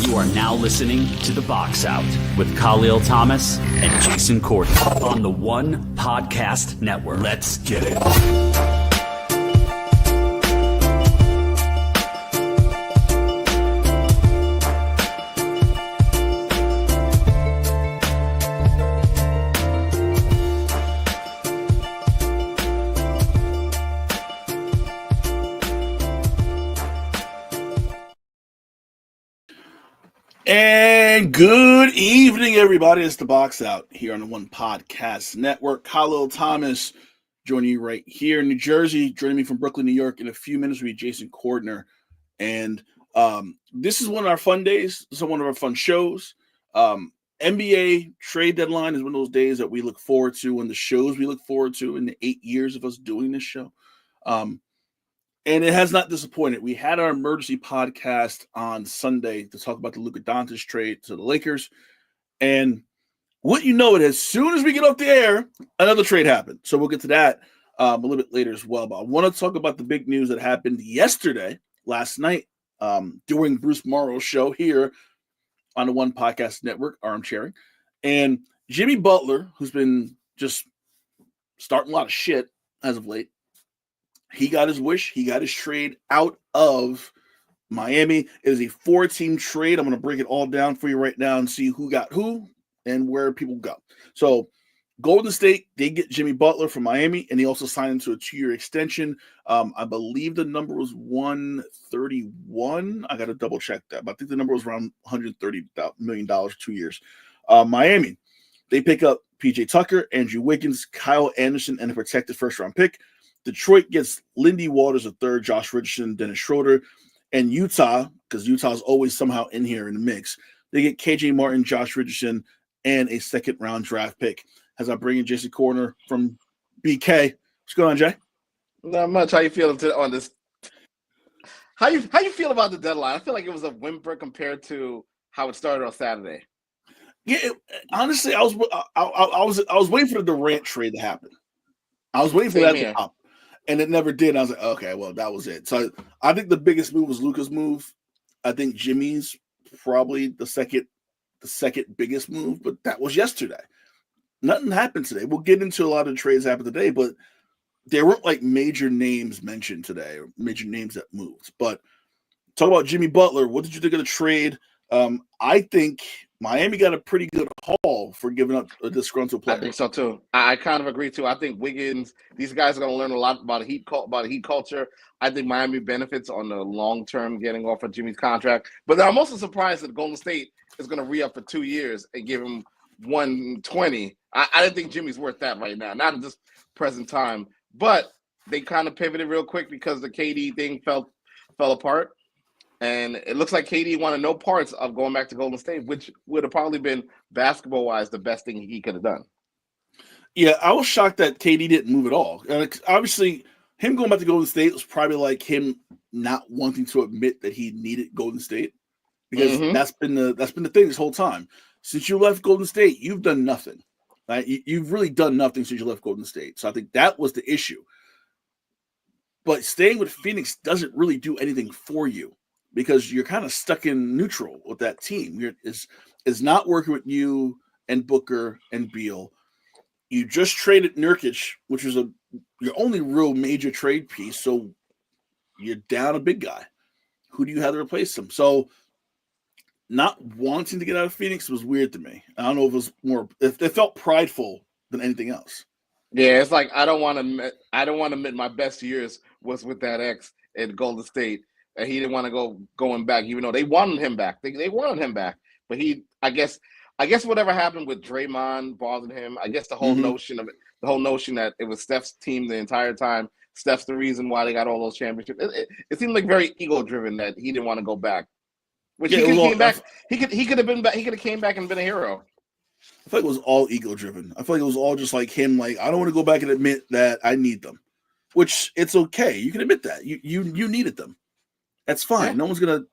You are now listening to The Box Out with Kahlil Thomas and Jason Corden on the One Podcast Network. Let's get it. And good evening, everybody. It's The Box Out here on the One Podcast Network. Kahlil Thomas joining you right here in New Jersey. Joining me from Brooklyn, New York. In a few minutes will be Jason Corden. And this is one of our fun days. This is one of our fun shows. NBA trade deadline is one of those days that we look forward to, and the shows we look forward to in the 8 years of us doing this show. And it has not disappointed. We had our emergency podcast on Sunday to talk about the Luka Doncic trade to the Lakers. And wouldn't you know it, as soon as we get off the air, another trade happened. So we'll get to that a little bit later as well. But I want to talk about the big news that happened last night, during Bruce Morrow's show here on the One Podcast Network, Armchairing. And Jimmy Butler, who's been just starting a lot of shit as of late, he got his wish. He got his trade out of Miami. It is a 4-team trade. I'm going to break it all down for you right now and see who got who and where people go. So Golden State, they get Jimmy Butler from Miami, and he also signed into a 2-year extension. I believe the number was 131. I got to double check that, but I think the number was around $130 million, 2 years. Miami, they pick up PJ Tucker, Andrew Wiggins, Kyle Anderson, and a protected first-round pick. Detroit gets Lindy Waters III, Josh Richardson, Dennis Schroeder, and Utah, because Utah's always somehow in here in the mix. They get KJ Martin, Josh Richardson, and a second-round draft pick. As I bring in Jason Corden from BK. What's going on, Jay? Not much. How you feeling on this? How you feel about the deadline? I feel like it was a whimper compared to how it started on Saturday. Yeah, honestly, I was waiting for the Durant trade to happen. I was waiting for that to pop. And it never did. I was like, okay, well, that was it. So I think the biggest move was Luka's move. I think Jimmy's probably the second biggest move, but that was yesterday. Nothing happened today. We'll get into a lot of the trades that happened today, but there weren't like major names mentioned today or major names that moved. But talk about Jimmy Butler. What did you think of the trade? I think Miami got a pretty good haul for giving up a disgruntled player. I think so too. I kind of agree too. I think Wiggins, these guys are going to learn a lot about heat culture. I think Miami benefits on the long term getting off of Jimmy's contract. But I'm also surprised that Golden State is going to re-up for 2 years and give him 120. I didn't think Jimmy's worth that right now, not at this present time. But they kind of pivoted real quick because the KD thing fell apart. And it looks like KD wanted no parts of going back to Golden State, which would have probably been basketball-wise the best thing he could have done. Yeah, I was shocked that KD didn't move at all. Obviously, him going back to Golden State was probably like him not wanting to admit that he needed Golden State, because that's been the thing this whole time. Since you left Golden State, you've done nothing. Right? You've really done nothing since you left Golden State. So I think that was the issue. But staying with Phoenix doesn't really do anything for you, because you're kind of stuck in neutral with that team. It's not working with you and Booker and Beal. You just traded Nurkic, which was your only real major trade piece. So you're down a big guy. Who do you have to replace him? So not wanting to get out of Phoenix was weird to me. I don't know if it felt prideful than anything else. Yeah, it's like I don't want to admit my best years was with that ex at Golden State. And he didn't want to going back, even though they wanted him back. They wanted him back, but I guess whatever happened with Draymond bothered him. I guess the whole notion that it was Steph's team the entire time. Steph's the reason why they got all those championships. It seemed like very ego driven that he didn't want to go back. Which he could have came back. He could have been back. He could have came back and been a hero. I feel like it was all ego driven. I feel like it was all just like him. Like, I don't want to go back and admit that I need them, which it's okay. You can admit that you needed them. That's fine. Yeah. No one's going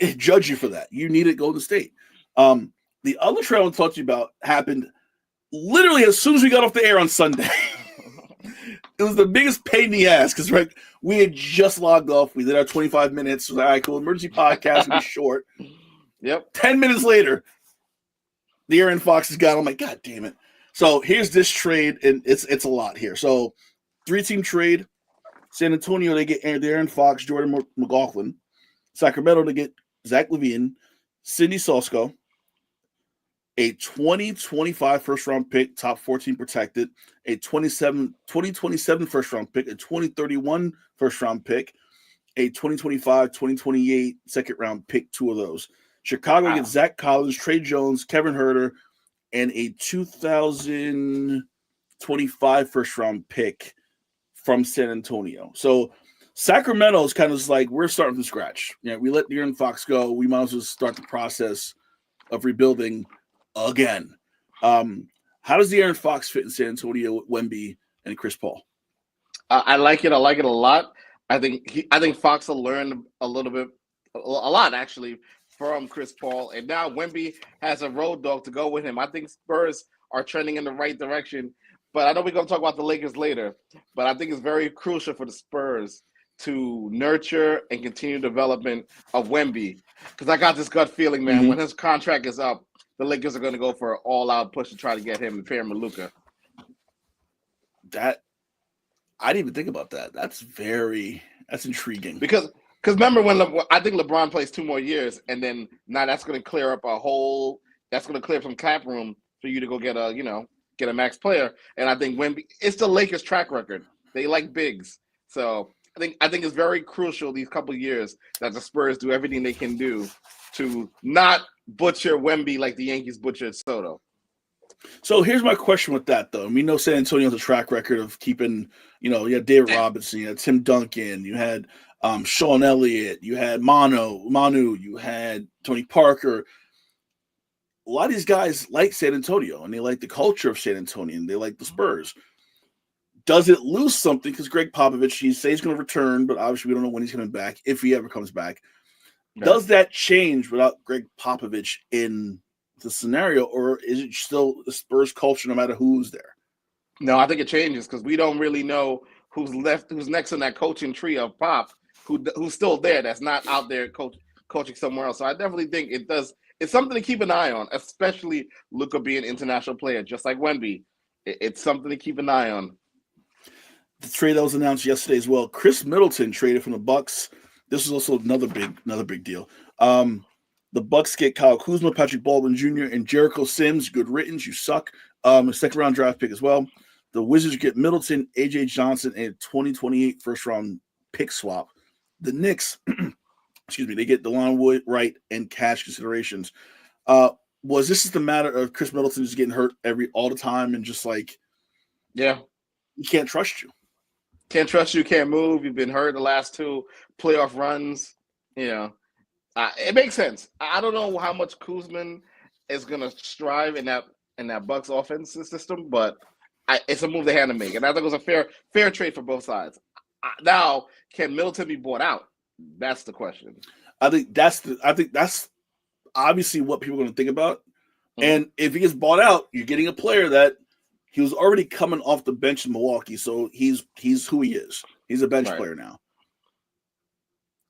to judge you for that. You needed Golden State. The other trade I want to talk to you about happened literally as soon as we got off the air on Sunday. It was the biggest pain in the ass because we had just logged off. We did our 25 minutes. All right, cool. Emergency podcast will be short. Yep. 10 minutes later, the Aaron Fox is gone. I'm like, God damn it. So here's this trade, and it's a lot here. So 3-team trade. San Antonio, they get Aaron Fox, Jordan McLaughlin. Sacramento, they get Zach LaVine, Cindy Sosko, a 2025 first-round pick, top 14 protected, a 2027 first-round pick, a 2031 first-round pick, a 2025, 2028 second-round pick, 2 of those. Chicago gets Zach Collins, Trey Jones, Kevin Huerter, and a 2025 first-round pick from San Antonio. So Sacramento is kind of just like, we're starting from scratch. We let Aaron Fox go. We might as well start the process of rebuilding again. How does the Aaron Fox fit in San Antonio with Wemby and Chris Paul? I like it. I like it a lot. I think Fox will learn a lot actually from Chris Paul, and now Wemby has a road dog to go with him. I think Spurs are trending in the right direction. But I know we're going to talk about the Lakers later. But I think it's very crucial for the Spurs to nurture and continue development of Wemby. Because I got this gut feeling, man, when his contract is up, the Lakers are going to go for an all-out push to try to get him and pair him with Luka. I didn't even think about that. That's intriguing. Because remember when I think LeBron plays 2 more years, and then now that's going to clear up some cap room for you to go get a max player. And I think Wemby, it's the Lakers' track record. They like bigs. So I think it's very crucial these couple of years that the Spurs do everything they can do to not butcher Wemby like the Yankees butchered Soto. So here's my question with that, though. We know San Antonio has a track record of keeping, you had David Robinson, you had Tim Duncan, you had Sean Elliott, you had Manu, you had Tony Parker. A lot of these guys like San Antonio, and they like the culture of San Antonio, and they like the Spurs. Does it lose something? Because Greg Popovich, he says he's going to return, but obviously we don't know when he's coming back, if he ever comes back. Okay. Does that change without Greg Popovich in the scenario, or is it still the Spurs culture no matter who's there? No, I think it changes because we don't really know who's next in that coaching tree of Pop, who's still there, that's not out there coaching somewhere else. So I definitely think it does. It's something to keep an eye on, especially Luka being an international player, just like Wemby. It's something to keep an eye on. The trade that was announced yesterday as well. Chris Middleton traded from the Bucks. This is also another big deal. The Bucks get Kyle Kuzma, Patrick Baldwin Jr., and Jericho Sims. Good riddance. You suck. A second-round draft pick as well. The Wizards get Middleton, A.J. Johnson, and a 2028 first-round pick swap. The Knicks, they get DeLon Wright and cash considerations. Was this just a matter of Chris Middleton just getting hurt all the time and just like, yeah, he can't trust you. Can't trust you, can't move. You've been hurt the last 2 playoff runs. It makes sense. I don't know how much Kuzma is going to strive in that Bucks offensive system, but it's a move they had to make, and I think it was a fair trade for both sides. Now, can Middleton be bought out? That's the question. I think that's obviously what people are going to think about. Mm-hmm. And if he gets bought out, you're getting a player that he was already coming off the bench in Milwaukee, so he's who he is. He's a bench player now.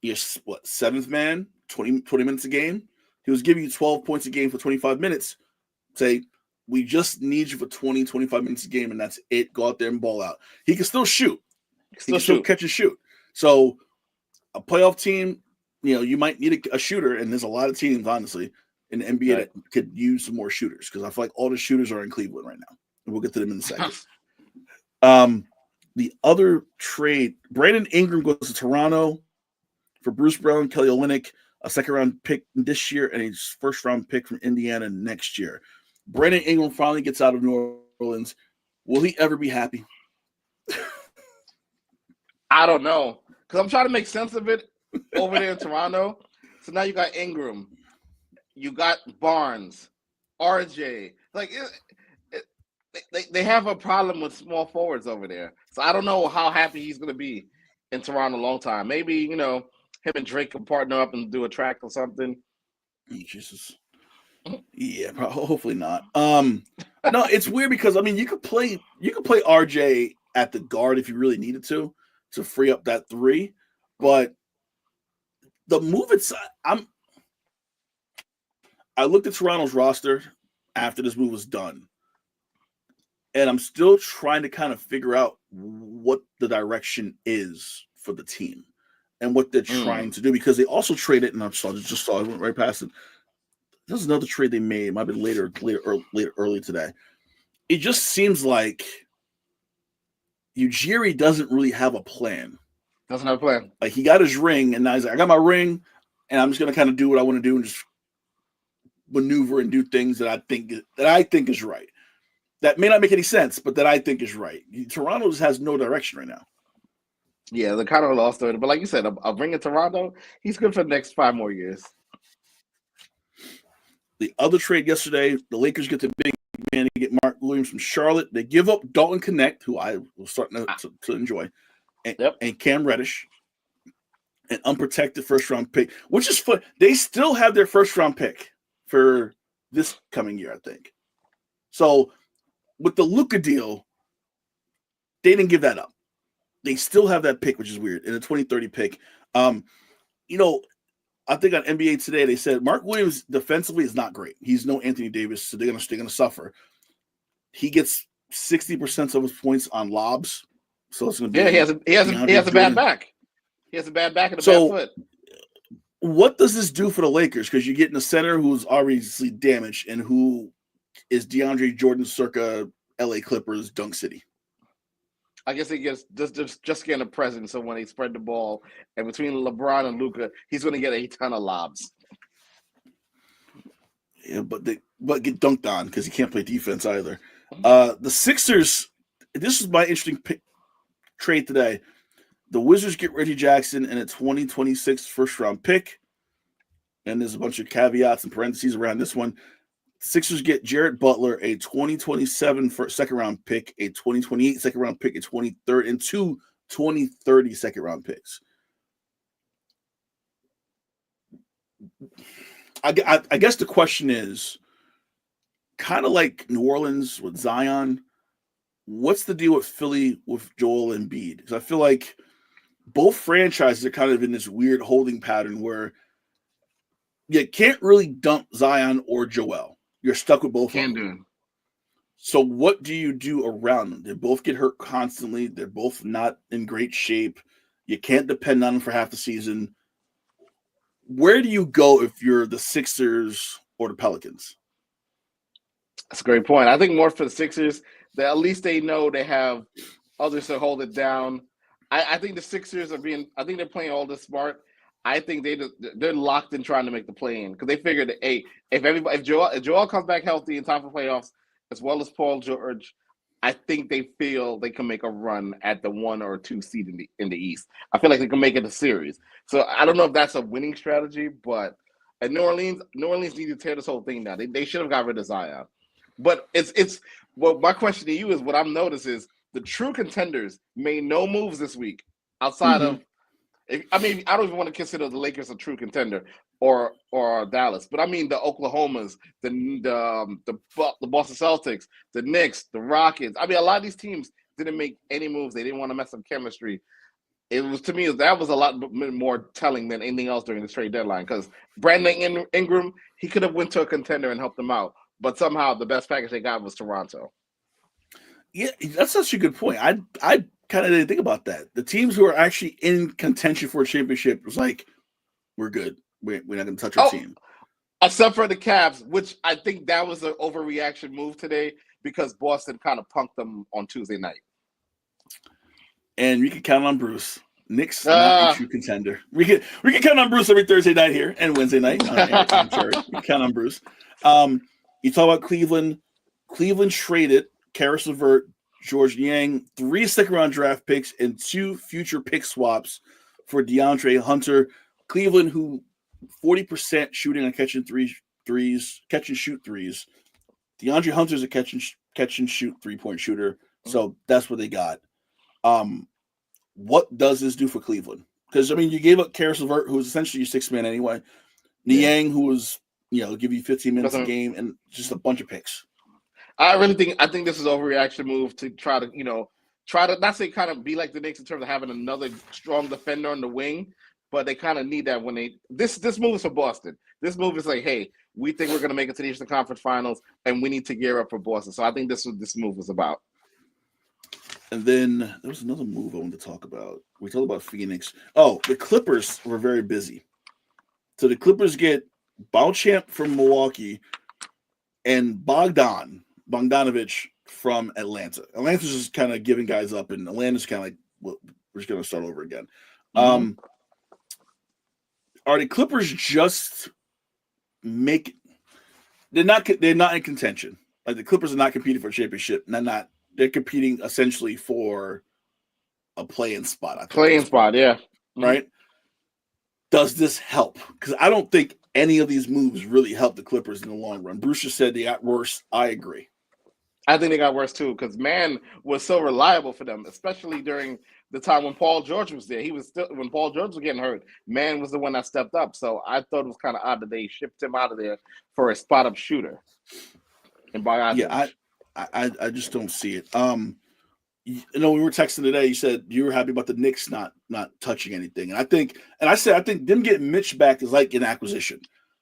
He's seventh man, 20 minutes a game. He was giving you 12 points a game for 25 minutes. Say, we just need you for 20, 25 minutes a game, and that's it. Go out there and ball out. He can still shoot. He can still catch and shoot. So a playoff team, you might need a shooter, and there's a lot of teams, honestly, in the NBA that could use some more shooters because I feel like all the shooters are in Cleveland right now. And we'll get to them in a second. The other trade, Brandon Ingram goes to Toronto for Bruce Brown, Kelly Olynyk, a second-round pick this year, and a first-round pick from Indiana next year. Brandon Ingram finally gets out of New Orleans. Will he ever be happy? I don't know. Because I'm trying to make sense of it over there in Toronto. So now you got Ingram. You got Barnes, RJ. They have a problem with small forwards over there. So I don't know how happy he's going to be in Toronto a long time. Maybe, him and Drake can partner up and do a track or something. Jesus. Yeah, hopefully not. No, it's weird because you could play RJ at the guard if you really needed to free up that three. But the move I looked at Toronto's roster after this move was done, and I'm still trying to kind of figure out what the direction is for the team and what they're trying to do, because they also traded, and I just saw it, went right past it. There's another trade they made. It might be early today. It just seems like Ujiri doesn't really have a plan. Doesn't have a plan. Like, he got his ring, and now he's like, I got my ring, and I'm just going to kind of do what I want to do and just maneuver and do things that I think is right. That may not make any sense, but that I think is right. Toronto just has no direction right now. Yeah, they're kind of lost already. But like you said, I'll bring in Toronto. He's good for the next 5 more years. The other trade yesterday, the Lakers get the big man to get Mark Williams from Charlotte. They give up Dalton Connect, who I was starting to enjoy, and Cam Reddish, an unprotected first-round pick, which is fun. They still have their first-round pick for this coming year, I think. So with the Luka deal, they didn't give that up. They still have that pick, which is weird, in a 2030 pick. I think on NBA Today they said Mark Williams defensively is not great. He's no Anthony Davis, so they're gonna suffer. He gets 60% of his points on lobs, so it's gonna be. Yeah, he has a bad back. He has a bad back and a bad foot. What does this do for the Lakers? Because you're getting a center who's obviously damaged and who is DeAndre Jordan circa LA Clippers Dunk City. I guess he gets just getting a presence. So when they spread the ball, and between LeBron and Luka, he's going to get a ton of lobs. Yeah, but get dunked on because he can't play defense either. The Sixers. This is my interesting trade today. The Wizards get Reggie Jackson and a 2026 first-round pick. And there's a bunch of caveats and parentheses around this one. Sixers get Jarrett Butler, a 2027 second-round pick, a 2028 second-round pick, a 2030, and 2 2030 second-round picks. I guess the question is, kind of like New Orleans with Zion, what's the deal with Philly with Joel Embiid? Because I feel like both franchises are kind of in this weird holding pattern where you can't really dump Zion or Joel. You're stuck with both of them. So what do you do around them? They both get hurt constantly. They're both not in great shape. You can't depend on them for half the season. Where do you go if you're the Sixers or the Pelicans? That's a great point. I think more for the Sixers, that at least they know they have others to hold it down. I think the Sixers I think they're playing all this smart. I think they're locked in trying to make the play-in because they figured that, hey, if Joel comes back healthy in time for playoffs, as well as Paul George, I think they feel they can make a run at the 1 or 2 seed in the East. I feel like they can make it a series. So I don't know if that's a winning strategy, but at New Orleans need to tear this whole thing down. They should have got rid of Zion. But my question to you is, what I've noticed is the true contenders made no moves this week outside of. I mean, I don't even want to consider the Lakers a true contender or Dallas, but I mean the Oklahomas, the Boston Celtics, the Knicks, the Rockets. I mean, a lot of these teams didn't make any moves. They didn't want to mess up chemistry. It was, to me, that was a lot more telling than anything else during the trade deadline, because Brandon Ingram, he could have went to a contender and helped them out, but somehow the best package they got was Toronto. Yeah, that's such a good point. I kind of didn't think about that. The teams who are actually in contention for a championship was like, we're good. We're not going to touch our team. Except for the Cavs, which I think that was an overreaction move today because Boston kind of punked them on Tuesday night. And we can count on Bruce. Knicks not a true contender. We can count on Bruce every Thursday night here and Wednesday night. We can count on Bruce. You talk about Cleveland. Cleveland traded Karis LeVert, George Niang, 3 second-round draft picks, and 2 future pick swaps for DeAndre Hunter. Cleveland, who 40% shooting and catch and shoot threes. DeAndre Hunter's a catch and shoot 3-point shooter, so that's what they got. What does this do for Cleveland? Because, I mean, you gave up Karis LeVert, who was essentially your 6th man anyway. Niang, who was, give you 15 minutes a game, and just a bunch of picks. I think this is an overreaction move to try to, try to not say kind of be like the Knicks in terms of having another strong defender on the wing, but they kind of need that when they this move is for Boston. This move is like, hey, we think we're going to make it to the Eastern Conference Finals, and we need to gear up for Boston. So I think this is what this move was about. And then there was another move I wanted to talk about. We talked about Phoenix. Oh, the Clippers were very busy. So the Clippers get Beauchamp from Milwaukee and Bogdanovich from Atlanta. Atlanta's just kind of giving guys up, and Atlanta's kind of like, well, we're just going to start over again. Are the Clippers just they're not in contention. Like the Clippers are not competing for a championship. They're competing essentially for a play-in spot. I think. Play-in spot, yeah. Right? Does this help? Because I don't think any of these moves really help the Clippers in the long run. Bruce just said they got worse. I agree. I think they got worse too, because Man was so reliable for them, especially during the time when Paul George was there. When Paul George was getting hurt, Man was the one that stepped up. So I thought it was kind of odd that they shipped him out of there for a spot-up shooter. And I just don't see it. We were texting today. You said you were happy about the Knicks not touching anything, and I said them getting Mitch back is like an acquisition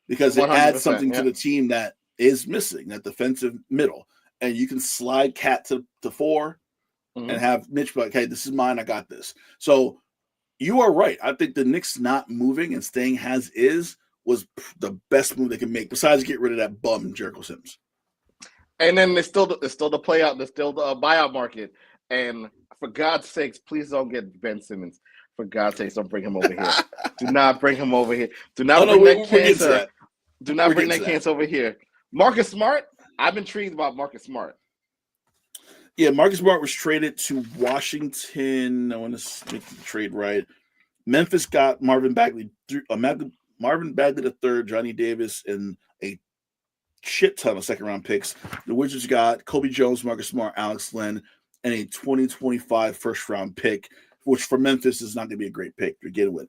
because it adds something to the team that is missing, that defensive middle, and you can slide Cat to 4 and have Mitch be like, hey, this is mine. I got this. So you are right. I think the Knicks not moving and staying as is was the best move they can make, besides get rid of that bum Jericho Sims. And then there's still the buyout market. And for God's sakes, please don't get Ben Simmons. For God's sakes, don't bring him over here. Do not bring him over here. Do not bring that cancer. Do not bring that cancer over here. Marcus Smart, I'm intrigued about Marcus Smart. Yeah, Marcus Smart was traded to Washington. I want to make the trade right. Memphis got Marvin Bagley III, Johnny Davis, and a shit ton of second-round picks. The Wizards got Kobe Jones, Marcus Smart, Alex Len, and a 2025 first-round pick, which for Memphis is not going to be a great pick to begin with.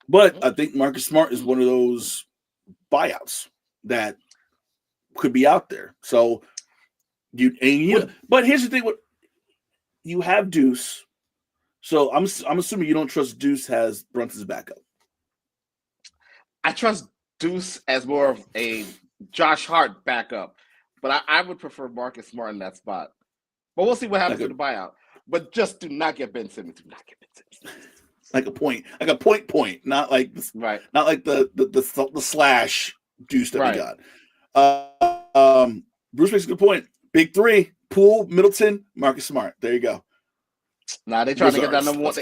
But I think Marcus Smart is one of those buyouts that could be out there. So but here's the thing: you have Deuce, so I'm assuming you don't trust Deuce has Brunson's backup. I trust Deuce as more of a Josh Hart backup, but I would prefer Marcus Smart in that spot. But we'll see what happens with the buyout. But just do not get Ben Simmons. Do not get Ben Simmons. Like a point, not like right, not like the slash Deuce that we got. Bruce makes a good point. Big three: Poole, Middleton, Marcus Smart. There you go. Nah, they're trying to get that number one.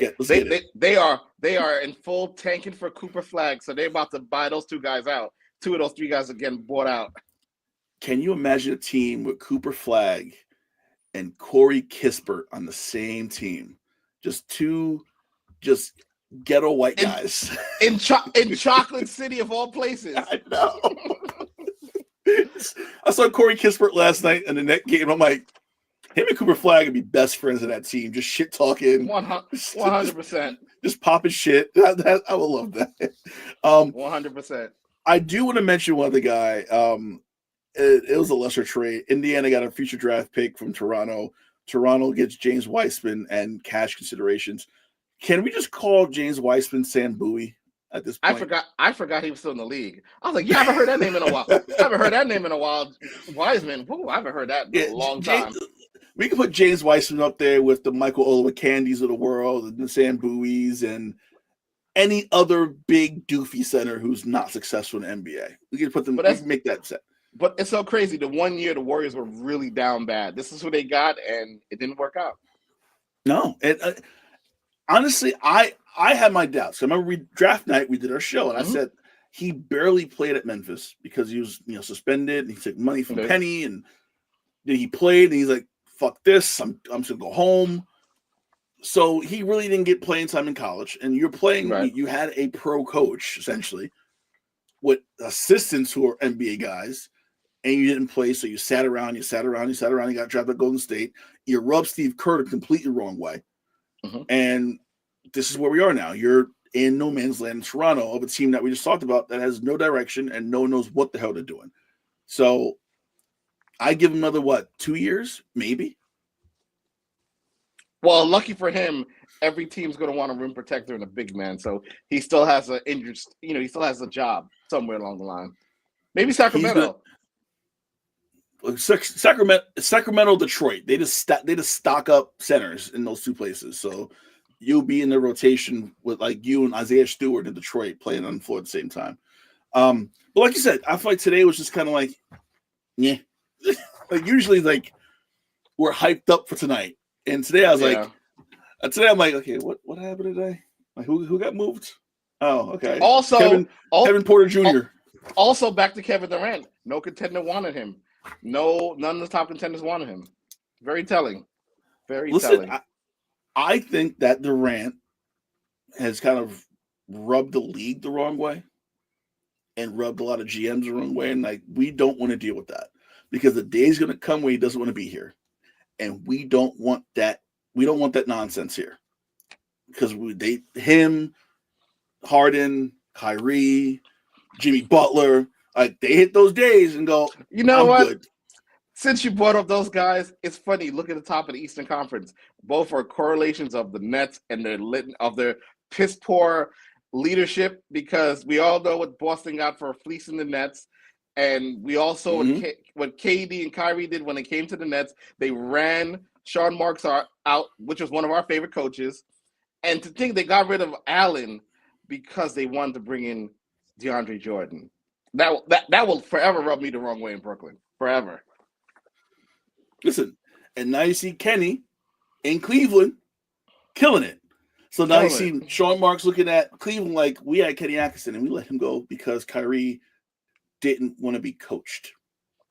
They are in full tanking for Cooper Flag, so they're about to buy those two guys out. Two of those three guys are getting bought out. Can you imagine a team with Cooper Flag and Corey Kispert on the same team? Just two ghetto white guys. In Chocolate City of all places. I know. I saw Corey Kispert last night in the net game. I'm like, him and Cooper Flag would be best friends in that team. Just shit talking. 100%. Just popping shit. I would love that. 100%. I do want to mention one other guy. It was a lesser trade. Indiana got a future draft pick from Toronto. Toronto gets James Weissman and cash considerations. Can we just call James Weissman Sam Bowie at this point? I forgot he was still in the league. I was like, yeah, I haven't heard that name in a while. Wiseman. Whoa, I haven't heard that in a long time. We can put James Weissman up there with the Michael Olowokandis of the world and the Sam Bowies and any other big doofy center who's not successful in the NBA. We can put them. We can make that set. But it's so crazy. The 1 year the Warriors were really down bad. This is who they got, and it didn't work out. No, and honestly, I had my doubts. I remember draft night we did our show, and I said he barely played at Memphis because he was suspended. And he took money from Penny, and then he played, and he's like, "Fuck this! I'm just gonna go home." So he really didn't get playing time in college, and you're playing. Right. You had a pro coach essentially with assistants who are NBA guys, and you didn't play. So you sat around. You got drafted by Golden State. You rubbed Steve Kerr the completely wrong way, and this is where we are now. You're in no man's land in Toronto of a team that we just talked about that has no direction and no one knows what the hell they're doing. So I give them another 2 years, maybe. Well, lucky for him, every team's going to want a rim protector and a big man, so he still has an injured. He still has a job somewhere along the line. Maybe Sacramento. Sacramento, Detroit. They just stock up centers in those two places. So you'll be in the rotation with like you and Isaiah Stewart in Detroit playing on the floor at the same time. But like you said, I feel like today was just kind of like, yeah. Like usually, like we're hyped up for tonight, and today I was like, I'm like, okay, what happened today? Like who got moved? Oh, okay. Also, Kevin Porter Jr. Also, back to Kevin Durant. No contender wanted him. No, none of the top contenders wanted him. Very telling. Telling. I think that Durant has kind of rubbed the league the wrong way and rubbed a lot of GMs the wrong way. And like, we don't want to deal with that because the day's going to come where he doesn't want to be here. And we don't want that. We don't want that nonsense here because him, Harden, Kyrie, Jimmy Butler, like they hit those days and go, you know what? Good. Since you brought up those guys, it's funny. Look at the top of the Eastern Conference. Both are correlations of the Nets and their piss poor leadership because we all know what Boston got for fleecing the Nets. And we also what KD and Kyrie did when they came to the Nets. They ran Sean Marks out, which was one of our favorite coaches. And to think they got rid of Allen because they wanted to bring in DeAndre Jordan. That will forever rub me the wrong way in Brooklyn. Forever. Listen, and now you see Kenny in Cleveland killing it. So now you see Sean Marks looking at Cleveland like we had Kenny Atkinson and we let him go because Kyrie didn't want to be coached.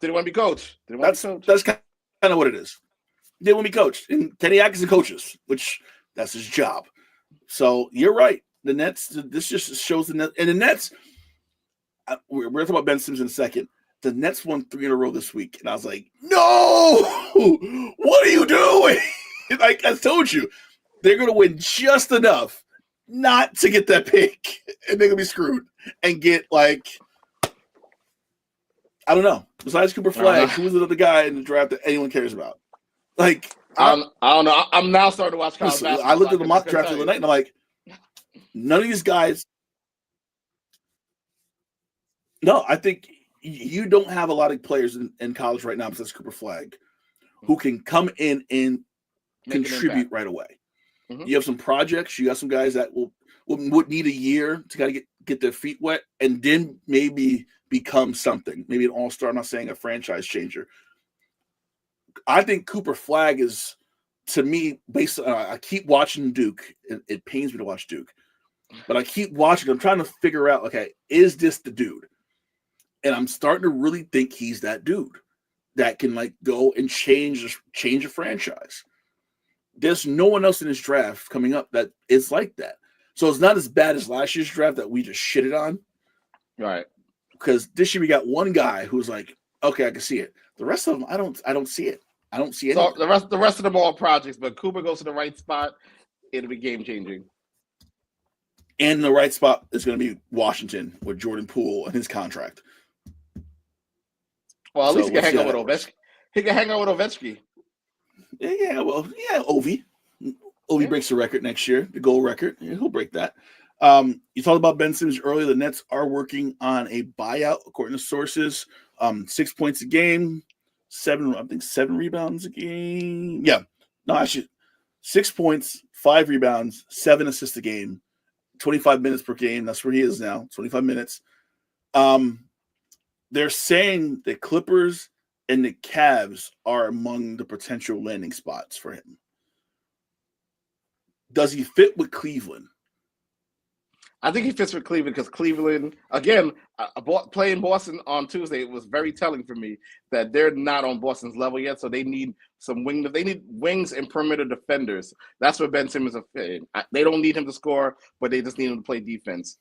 Didn't want to be coached. That's kind of what it is. Didn't want to be coached. And Kenny Atkinson coaches, which that's his job. So you're right. The Nets, this just shows the Nets. And the Nets, we're going to talk about Ben Simmons in a second. The Nets won 3 in a row this week. And I was like, no! What are you doing? Like I told you, they're going to win just enough not to get that pick. And they're going to be screwed. And get like, I don't know. Besides Cooper Flag, who was the other guy in the draft that anyone cares about? Like, I don't know. I'm now starting to watch college basketball. I looked at the mock draft the other night and I'm like, none of these guys. No, I think you don't have a lot of players in college right now besides Cooper Flag who can come in and contribute right away. Mm-hmm. You have some projects. You got some guys that would need a year to kind of get their feet wet and then maybe become something. Maybe an all-star. I'm not saying a franchise changer. I think Cooper Flag is, to me, based on, I keep watching Duke. It pains me to watch Duke. But I keep watching. I'm trying to figure out, okay, is this the dude? And I'm starting to really think he's that dude that can like go and change a franchise. There's no one else in this draft coming up that is like that. So it's not as bad as last year's draft that we just shitted on. Right. Because this year we got one guy who's like, okay, I can see it. The rest of them, I don't see it. I don't see it. So the rest of them are all projects, but Cooper goes to the right spot, it'll be game changing. And the right spot is going to be Washington with Jordan Poole and his contract. Well, at least he can hang out with Ovechkin. He can hang out with Ovechkin. Yeah, Ovi. Ovi breaks the record next year, the goal record. Yeah, he'll break that. You talked about Ben Simmons earlier. The Nets are working on a buyout, according to sources. 6 points a game, 7 rebounds a game. Yeah, no, actually, 6 points, 5 rebounds, 7 assists a game, 25 minutes per game. That's where he is now, 25 minutes. They're saying the Clippers and the Cavs are among the potential landing spots for him. Does he fit with Cleveland? I think he fits with Cleveland because Cleveland, again, playing Boston on Tuesday, it was very telling for me that they're not on Boston's level yet. So they need they need wings and perimeter defenders. That's where Ben Simmons is fitting. They don't need him to score, but they just need him to play defense.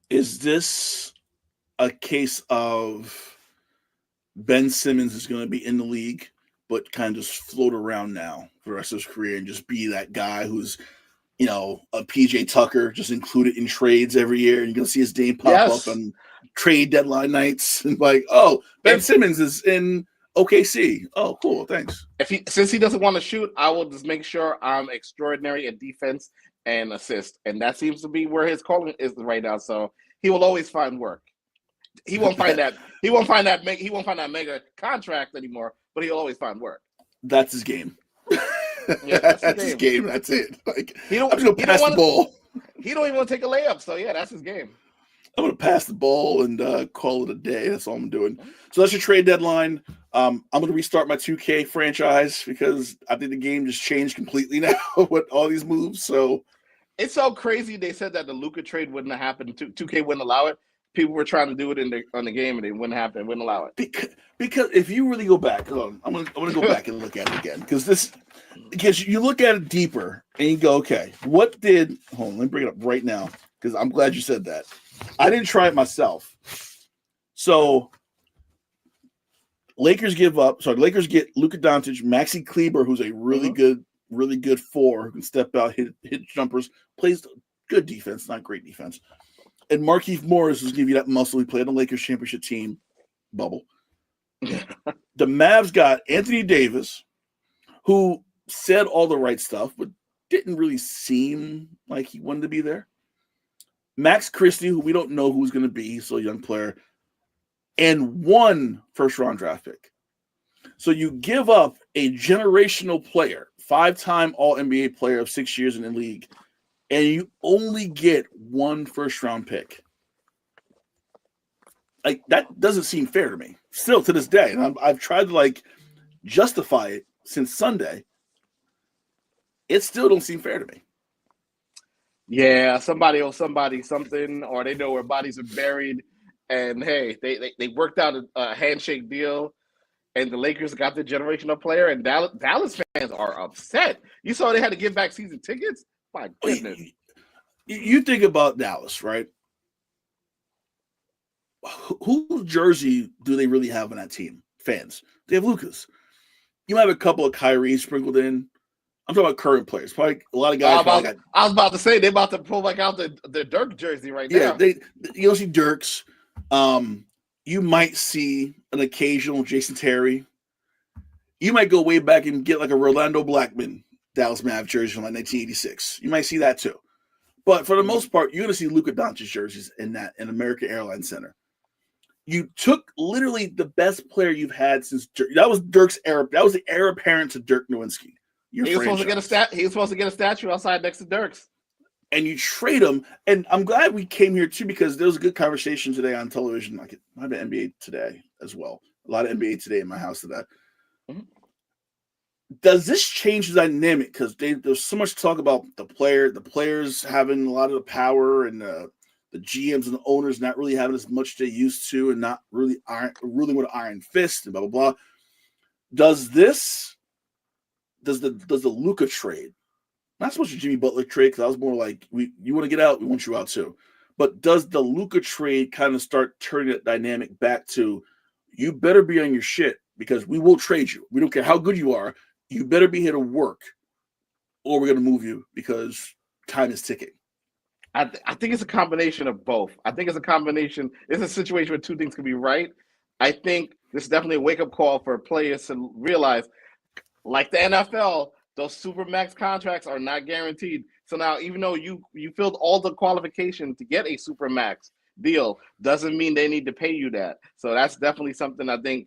Is this a case of Ben Simmons is going to be in the league, but kind of just float around now for the rest of his career and just be that guy who's, you know, a PJ Tucker, just included in trades every year, and you're going to see his name pop up on trade deadline nights and like, oh, Ben Simmons is in OKC. Oh, cool. Thanks. Since he doesn't want to shoot, I will just make sure I'm extraordinary at defense and assist, and that seems to be where his calling is right now. So he will always find work. He won't find that. He won't find that mega contract anymore. But he'll always find work. That's his game. Yeah, that's his game. That's it. Like, I'm just gonna pass the ball. He don't even want to take a layup. So yeah, that's his game. I'm gonna pass the ball and call it a day. That's all I'm doing. So that's your trade deadline. I'm gonna restart my 2K franchise because I think the game just changed completely now with all these moves. So it's so crazy. They said that the Luka trade wouldn't have happened. 2K wouldn't allow it. People were trying to do it on the game, and it wouldn't happen. It wouldn't allow it. Because if you really go back, I'm gonna go back and look at it again because you look at it deeper and you go, okay, what did? Hold on, let me bring it up right now because I'm glad you said that. I didn't try it myself. So Lakers get Luka Doncic, Maxi Kleber, who's a really good four who can step out, hit jumpers, plays good defense, not great defense. And Markieff Morris was give you that muscle. He played on the Lakers championship team bubble. The Mavs got Anthony Davis, who said all the right stuff, but didn't really seem like he wanted to be there. Max Christie, who we don't know who's going to be, he's still a young player, and 1 first-round draft pick. So you give up a generational player, 5-time All-NBA player of 6 years in the league, and you only get 1 first-round pick. Like, that doesn't seem fair to me. Still to this day, and I've tried to justify it since Sunday. It still don't seem fair to me. Yeah, somebody owes somebody something, or they know where bodies are buried. And hey, they worked out a handshake deal, and the Lakers got the generational player, and Dallas fans are upset. You saw they had to give back season tickets? My goodness. You think about Dallas, right? Whose jersey do they really have on that team? Fans. They have Luka's. You might have a couple of Kyrie sprinkled in. I'm talking about current players. Probably a lot of guys. I was about to say they're about to pull back out the Dirk jersey right now. Yeah, you'll see Dirks. You might see an occasional Jason Terry. You might go way back and get like a Rolando Blackman Dallas Mavs jersey from 1986. You might see that too. But for the most part, you're going to see Luka Doncic jerseys in American Airlines Center. You took literally the best player you've had since Dirk. That was Dirk's era. That was the heir apparent to Dirk Nowitzki. He was supposed to get a statue outside next to Dirk's. And you trade him. And I'm glad we came here too because there was a good conversation today on television. Like it might have been NBA Today as well. A lot of NBA Today in my house today. Mm-hmm. Does this change the dynamic? Because there's so much talk about the players having a lot of the power, and the GMs and the owners not really having as much they used to, and not really ruling with an iron fist, and blah blah blah. Does the Luka trade? Not so much the Jimmy Butler trade, because I was more like, you want to get out, we want you out too. But does the Luka trade kind of start turning that dynamic back to, you better be on your shit because we will trade you. We don't care how good you are. You better be here to work, or we're going to move you because time is ticking. I think it's a combination of both. I think it's a combination. It's a situation where two things can be right. I think this is definitely a wake-up call for players to realize, like the NFL, those supermax contracts are not guaranteed. So now, even though you filled all the qualifications to get a supermax deal, doesn't mean they need to pay you that. So that's definitely something I think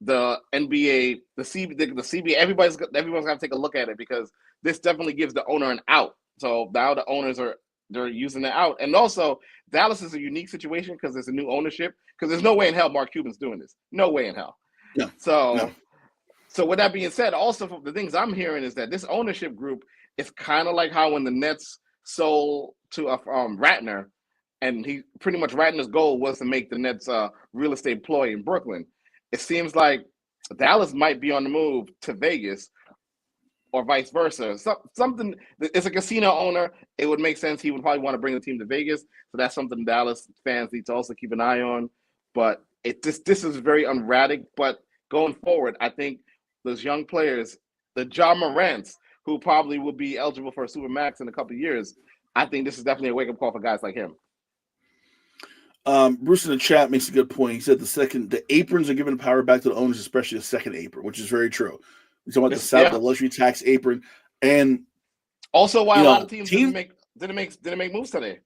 the NBA, the CBA, everyone's got to take a look at it, because this definitely gives the owner an out. So now the owners they're using it out. And also, Dallas is a unique situation because there's a new ownership, because there's no way in hell Mark Cuban's doing this. No way in hell. No. So with that being said, also from the things I'm hearing is that this ownership group is kind of like how when the Nets sold to Ratner, and he pretty much Ratner's goal was to make the Nets real estate ploy in Brooklyn. It seems like Dallas might be on the move to Vegas, or vice versa. Something. It's a casino owner. It would make sense. He would probably want to bring the team to Vegas. So that's something Dallas fans need to also keep an eye on. But this is very erratic. But going forward, I think those young players, the Ja Morants, who probably will be eligible for a Supermax in a couple of years, I think this is definitely a wake-up call for guys like him. Bruce in the chat makes a good point. He said the aprons are giving power back to the owners, especially the second apron, which is very true. We're talking about the luxury tax apron, and also why a lot of teams didn't make moves today.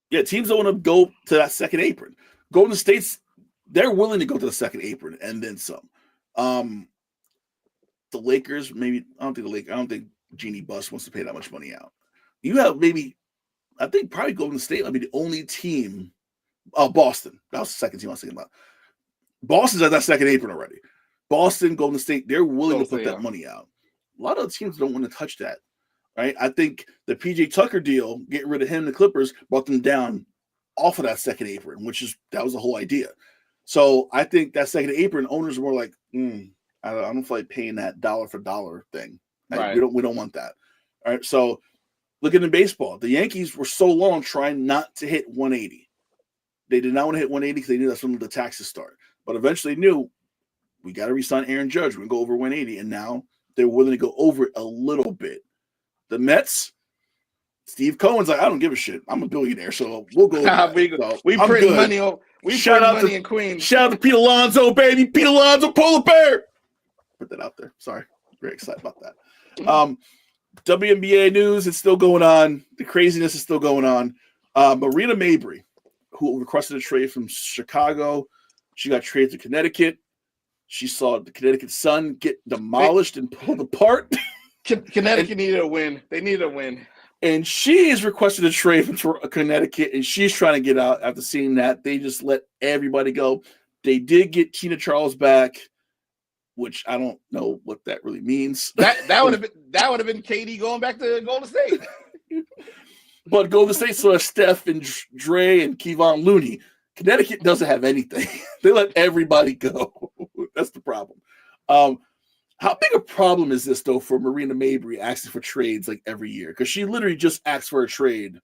Yeah, teams don't want to go to that second apron. Golden State's they're willing to go to the second apron and then some. The Lakers, maybe I don't think Jeannie Buss wants to pay that much money out. You have I think probably Golden State might be the only team. Oh, Boston. That was the second team I was thinking about. Boston's at that second apron already. Boston, Golden State, they're willing to put that money out. A lot of teams don't want to touch that, right? I think the PJ Tucker deal, getting rid of him, the Clippers, brought them down off of that second apron, that was the whole idea. So I think that second apron, owners were like, I don't feel like paying that dollar for dollar thing. Right. We don't want that. All right. So looking at baseball, the Yankees were so long trying not to hit 180. They did not want to hit 180 because they knew that's when the taxes start. But eventually knew we got to re-sign Aaron Judge. We're going to go over 180. And now they're willing to go over it a little bit. The Mets, Steve Cohen's like, I don't give a shit. I'm a billionaire, so we'll go. We print money. We shout out money in Queens. Shout out to Pete Alonso, baby. Pete Alonso, Polar Bear. Put that out there. Sorry. Very excited about that. WNBA news, it's still going on. The craziness is still going on. Marina Mabry, who requested a trade from Chicago, she got traded to Connecticut. She saw the Connecticut Sun get demolished and pulled apart. Connecticut needed a win. They needed a win. And she is requested a trade from Connecticut, and she's trying to get out after seeing that. They just let everybody go. They did get Tina Charles back, which I don't know what that really means. That would have been KD going back to Golden State. But Golden State still has Steph and Dre and Kevon Looney. Connecticut doesn't have anything. They let everybody go. That's the problem. How big a problem is this, though, for Marina Mabry asking for trades like every year? Because she literally just asked for a trade,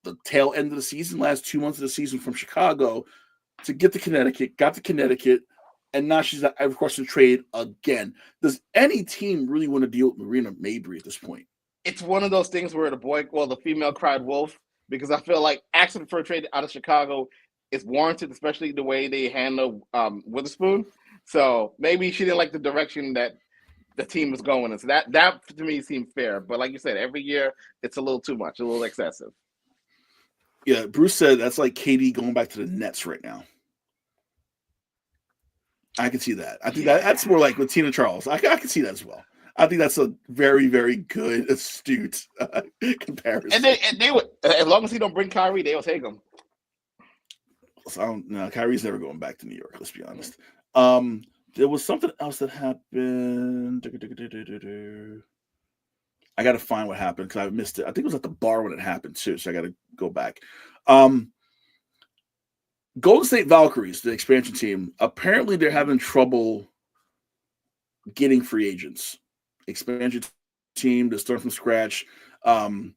the tail end of the season, last 2 months of the season from Chicago to get to Connecticut, got to Connecticut, and now she's requesting a trade again. Does any team really want to deal with Marina Mabry at this point? It's one of those things where the female cried wolf, because I feel like asking for a trade out of Chicago is warranted, especially the way they handle Witherspoon. So maybe she didn't like the direction that the team was going in. So that to me seemed fair. But like you said, every year it's a little too much, a little excessive. Yeah, Bruce said that's like KD going back to the Nets right now. I can see that. I think that's more like with Tina Charles. I can see that as well. I think that's a very, very good, astute comparison. And they would, as long as he don't bring Kyrie, they will take him. So Kyrie's never going back to New York. Let's be honest. There was something else that happened. I got to find what happened because I missed it. I think it was at the bar when it happened too, so I got to go back. Golden State Valkyries, the expansion team, apparently they're having trouble getting free agents. Expansion team to start from scratch. Joe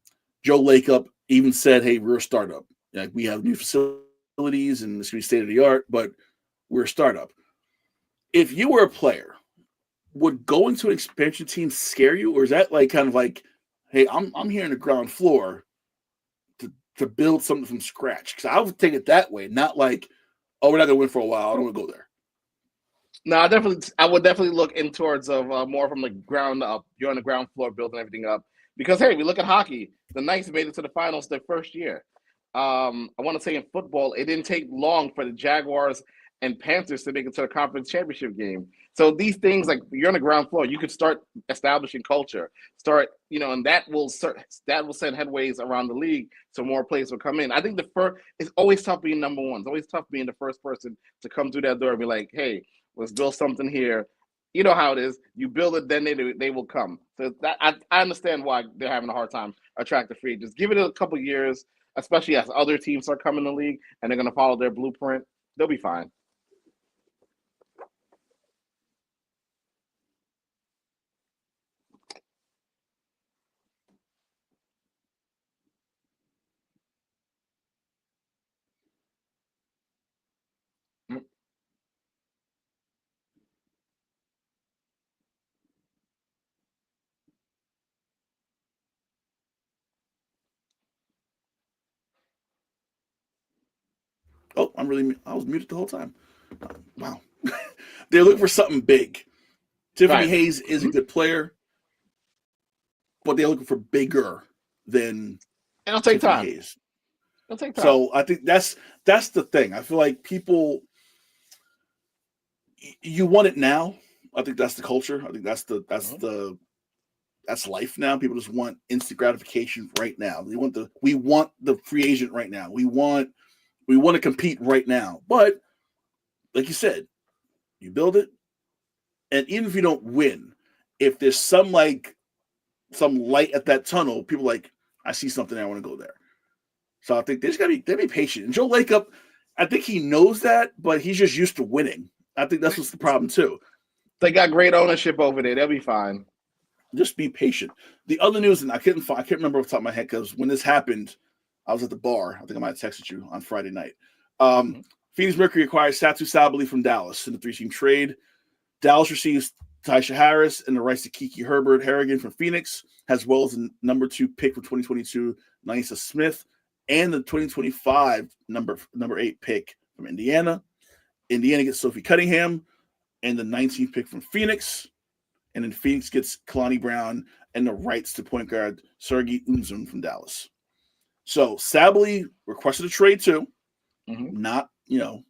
Lakeup even said, "Hey, we're a startup. Like, we have new facilities and it's going to be state of the art, but we're a startup." If you were a player, would going to an expansion team scare you, or is that like kind of like, "Hey, I'm here in the ground floor to build something from scratch"? Because I would take it that way, not like, "Oh, we're not going to win for a while. I don't want to go there." No, I would definitely look in towards more from the ground up. You're on the ground floor building everything up. Because, hey, we look at hockey. The Knights made it to the finals their first year. I want to say in football, it didn't take long for the Jaguars and Panthers to make it to the conference championship game. So these things, like, you're on the ground floor, you could start establishing culture. And that will send headways around the league, so more players will come in. I think it's always tough being number one. It's always tough being the first person to come through that door and be like, "Hey, let's build something here." You know how it is. You build it, then they will come. So I understand why they're having a hard time attracting free agents. Give it a couple years, especially as other teams start coming in the league and they're going to follow their blueprint. They'll be fine. I was muted the whole time. Wow. They're looking for something big. Tiffany Hayes is a good player, but they're looking for bigger than It'll take Tiffany time. Hayes. It'll take time. So I think that's the thing. I feel like people, you want it now. I think that's the culture. I think that's life now. People just want instant gratification right now. We want the free agent right now. We want to compete right now. But like you said, you build it, and even if you don't win, if there's some light at that tunnel, people like, I see something, I want to go there. So I think they be patient. And Joe Lacob, I think he knows that, but he's just used to winning. I think that's what's the problem too. They got great ownership over there. They'll be fine. Just be patient. The other news, and I can't remember off the top of my head because when this happened, I was at the bar. I think I might have texted you on Friday night. Phoenix Mercury acquires Satu Sabally from Dallas in a 3-team trade. Dallas receives Tyisha Harris and the rights to Kiki Harrigan from Phoenix, as well as the number 2 pick from 2022, Nysa Smith, and the 2025 number 8 pick from Indiana. Indiana gets Sophie Cunningham and the 19th pick from Phoenix. And then Phoenix gets Kalani Brown and the rights to point guard Sergei Unzum from Dallas. So Sabally requested a trade too. Not Marina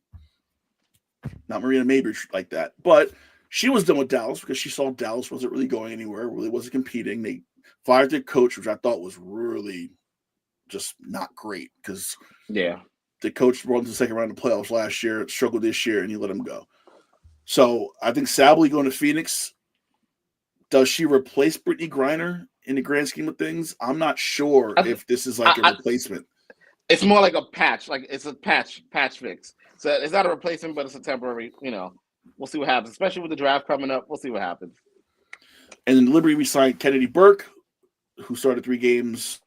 Maber like that. But she was done with Dallas because she saw Dallas wasn't really going anywhere, really wasn't competing. They fired their coach, which I thought was really just not great because the coach brought them to the second round of playoffs last year, struggled this year, and you let him go. So I think Sabally going to Phoenix, does she replace Brittany Griner in the grand scheme of things? I'm not sure if this is like a replacement. It's more like a patch. Like it's a patch fix. So it's not a replacement, but it's a temporary, we'll see what happens. Especially with the draft coming up. We'll see what happens. And then Liberty, we signed Kennedy Burke, who started 3 games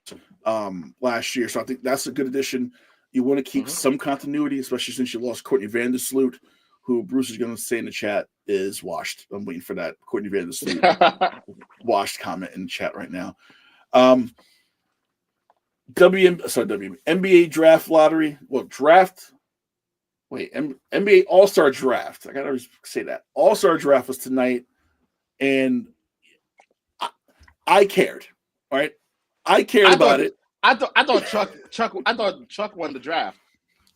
last year. So I think that's a good addition. You want to keep some continuity, especially since you lost Courtney Vandersloot, who Bruce is going to say in the chat is washed. I'm waiting for that Courtney Vandersloot washed comment in the chat right now. NBA draft lottery. Well, NBA All-Star draft. I got to say that. All-Star draft was tonight, and I cared. All right? I cared about it. I thought Chuck won the draft.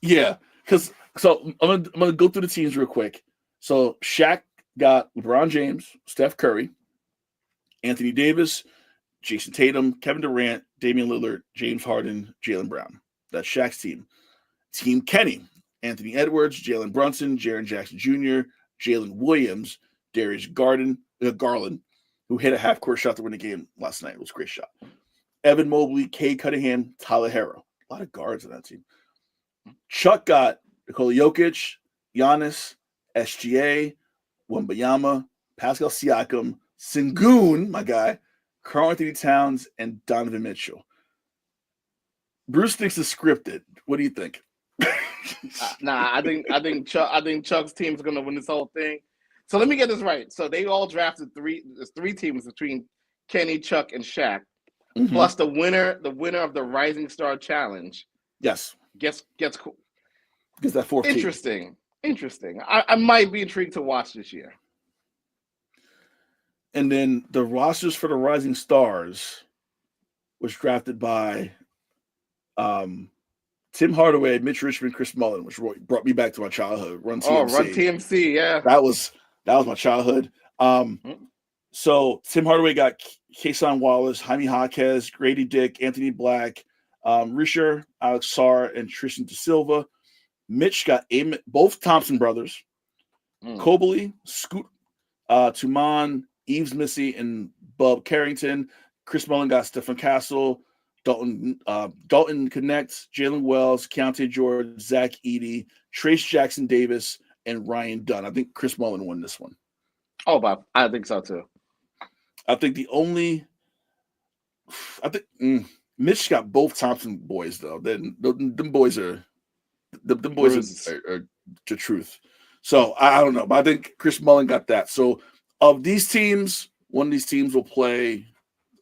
Yeah, because I'm gonna go through the teams real quick. So Shaq got LeBron James, Steph Curry, Anthony Davis, Jason Tatum, Kevin Durant, Damian Lillard, James Harden, Jaylen Brown. That's Shaq's team. Team Kenny, Anthony Edwards, Jalen Brunson, Jaren Jackson Jr., Jalen Williams, Darius Garland, who hit a half-court shot to win the game last night. It was a great shot. Evan Mobley, Cade Cunningham, Tyler Herro. A lot of guards on that team. Chuck got Nikola Jokic, Giannis, SGA, Wembanyama, Pascal Siakam, Sengun, my guy, Karl Anthony Towns, and Donovan Mitchell. Bruce thinks it's scripted. What do you think? I think Chuck's team is going to win this whole thing. So let me get this right. So they all drafted 3. There's 3 teams between Kenny, Chuck, and Shaq. Plus the winner of the Rising Star Challenge. Yes. Gets cool. Because that 4th Interesting. I might be intrigued to watch this year. And then the rosters for the Rising Stars was drafted by Tim Hardaway, Mitch Richmond, Chris Mullin, which brought me back to my childhood. Run TMC. Run TMC, yeah. That was my childhood. So Tim Hardaway got Kason Wallace, Jaime Jaquez, Grady Dick, Anthony Black, Risher, Alex Sarr, and Tristan De Silva. Mitch got both Thompson brothers, Cobley, Scoot Tuman, Eves Missy, and Bub Carrington. Chris Mullin got Stephen Castle, Dalton Connect, Jalen Wells, Keontae George, Zach Edey, Trace Jackson Davis, and Ryan Dunn. I think Chris Mullin won this one. Oh, Bob, I think so too. I think Mitch got both Thompson boys though. Them boys are the truth. So I don't know, but I think Chris Mullin got that. So of these teams, one of these teams will play